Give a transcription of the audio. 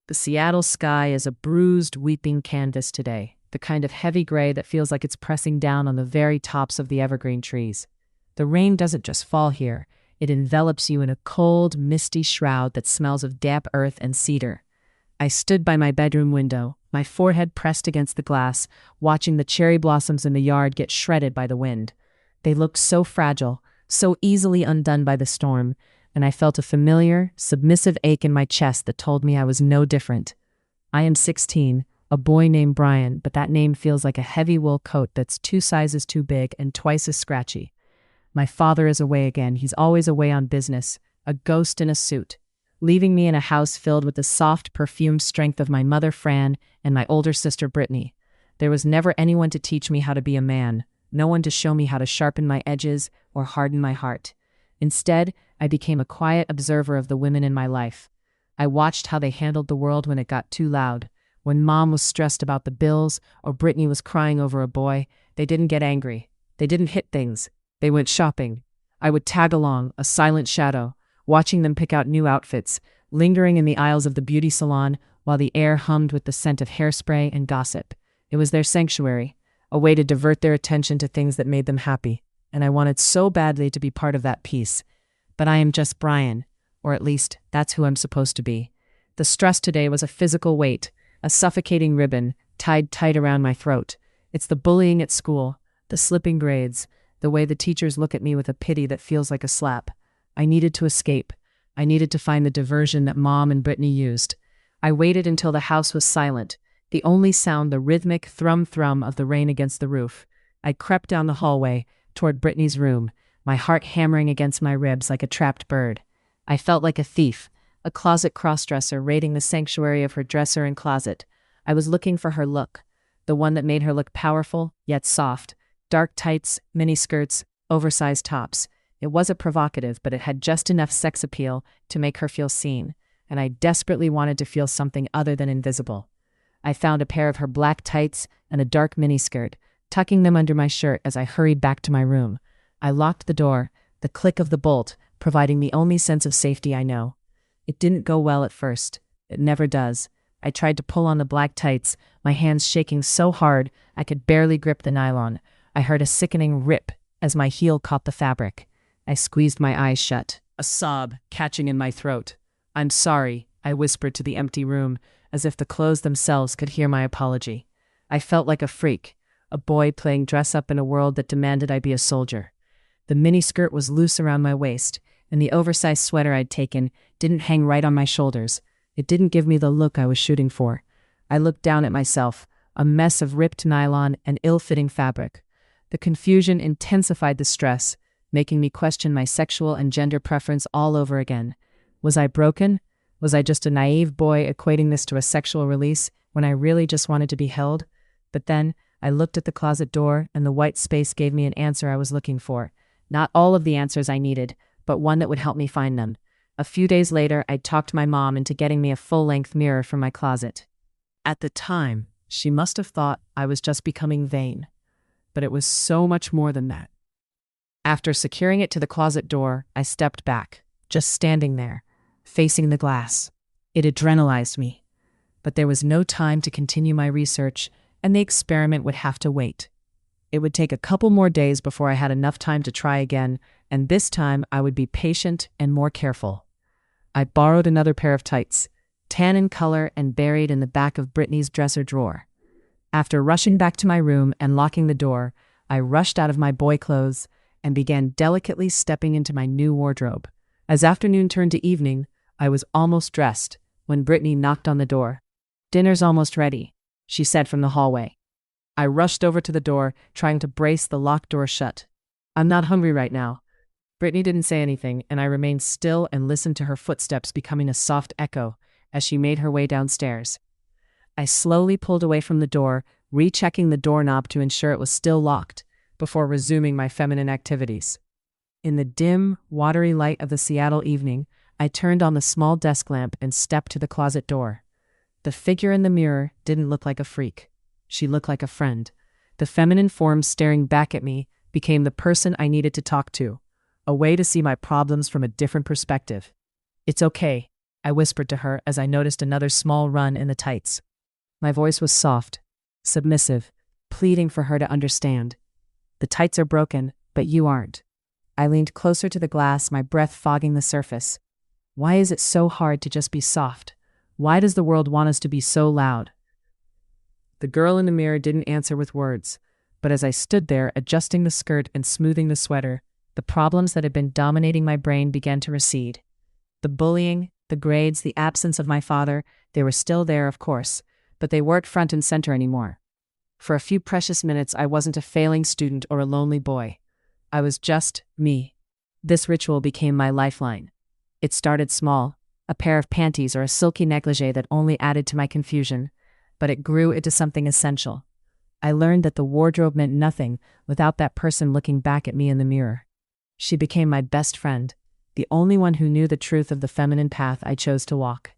The Seattle sky is a bruised, weeping canvas today, the kind of heavy gray that feels like it's pressing down on the very tops of the evergreen trees. The rain doesn't just fall here, it envelops you in a cold, misty shroud that smells of damp earth and cedar. I stood by my bedroom window, my forehead pressed against the glass, watching the cherry blossoms in the yard get shredded by the wind. They looked so fragile, so easily undone by the storm, and I felt a familiar, submissive ache in my chest that told me I was no different. I am 16, a boy named Brian, but that name feels like a heavy wool coat that's 2 sizes too big and twice as scratchy. My father is away again. He's always away on business, a ghost in a suit, leaving me in a house filled with the soft, perfumed strength of my mother, Fran, and my older sister, Brittany. There was never anyone to teach me how to be a man, no one to show me how to sharpen my edges or harden my heart. Instead, I became a quiet observer of the women in my life. I watched how they handled the world when it got too loud. When Mom was stressed about the bills or Brittany was crying over a boy, they didn't get angry. They didn't hit things. They went shopping. I would tag along, a silent shadow, watching them pick out new outfits, lingering in the aisles of the beauty salon while the air hummed with the scent of hairspray and gossip. It was their sanctuary, a way to divert their attention to things that made them happy, and I wanted so badly to be part of that peace. But I am just Brian, or at least that's who I'm supposed to be. The stress today was a physical weight, a suffocating ribbon tied tight around my throat. It's the bullying at school, the slipping grades, the way the teachers look at me with a pity that feels like a slap. I needed to escape. I needed to find the diversion that Mom and Brittany used. I waited until the house was silent, the only sound the rhythmic thrum-thrum of the rain against the roof. I crept down the hallway toward Brittany's room, my heart hammering against my ribs like a trapped bird. I felt like a thief, a closet crossdresser raiding the sanctuary of her dresser and closet. I was looking for her look, the one that made her look powerful, yet soft. Dark tights, miniskirts, oversized tops. It wasn't provocative, but it had just enough sex appeal to make her feel seen, and I desperately wanted to feel something other than invisible. I found a pair of her black tights and a dark miniskirt, tucking them under my shirt as I hurried back to my room. I locked the door, the click of the bolt providing the only sense of safety I know. It didn't go well at first. It never does. I tried to pull on the black tights, my hands shaking so hard I could barely grip the nylon. I heard a sickening rip as my heel caught the fabric. I squeezed my eyes shut, a sob catching in my throat. "I'm sorry," I whispered to the empty room, as if the clothes themselves could hear my apology. I felt like a freak, a boy playing dress-up in a world that demanded I be a soldier. The miniskirt was loose around my waist, and the oversized sweater I'd taken didn't hang right on my shoulders. It didn't give me the look I was shooting for. I looked down at myself, a mess of ripped nylon and ill-fitting fabric. The confusion intensified the stress, making me question my sexual and gender preference all over again. Was I broken? Was I just a naive boy equating this to a sexual release when I really just wanted to be held? But then I looked at the closet door, and the white space gave me an answer I was looking for. Not all of the answers I needed, but one that would help me find them. A few days later, I talked my mom into getting me a full-length mirror from my closet. At the time, she must have thought I was just becoming vain. But it was so much more than that. After securing it to the closet door, I stepped back, just standing there, facing the glass. It adrenalized me. But there was no time to continue my research, and the experiment would have to wait. It would take a couple more days before I had enough time to try again, and this time I would be patient and more careful. I borrowed another pair of tights, tan in color and buried in the back of Brittany's dresser drawer. After rushing back to my room and locking the door, I rushed out of my boy clothes and began delicately stepping into my new wardrobe. As afternoon turned to evening, I was almost dressed when Brittany knocked on the door. "Dinner's almost ready," she said from the hallway. I rushed over to the door, trying to brace the locked door shut. "I'm not hungry right now." Brittany didn't say anything, and I remained still and listened to her footsteps becoming a soft echo as she made her way downstairs. I slowly pulled away from the door, rechecking the doorknob to ensure it was still locked, before resuming my feminine activities. In the dim, watery light of the Seattle evening, I turned on the small desk lamp and stepped to the closet door. The figure in the mirror didn't look like a freak. She looked like a friend. The feminine form staring back at me became the person I needed to talk to, a way to see my problems from a different perspective. "It's okay," I whispered to her as I noticed another small run in the tights. My voice was soft, submissive, pleading for her to understand. The tights are broken, but you aren't. I leaned closer to the glass, my breath fogging the surface. Why is it so hard to just be soft? Why does the world want us to be so loud? The girl in the mirror didn't answer with words, but as I stood there adjusting the skirt and smoothing the sweater, the problems that had been dominating my brain began to recede. The bullying, the grades, the absence of my father, they were still there, of course, but they weren't front and center anymore. For a few precious minutes, I wasn't a failing student or a lonely boy. I was just me. This ritual became my lifeline. It started small, a pair of panties or a silky negligee that only added to my confusion, but it grew into something essential. I learned that the wardrobe meant nothing without that person looking back at me in the mirror. She became my best friend, the only one who knew the truth of the feminine path I chose to walk.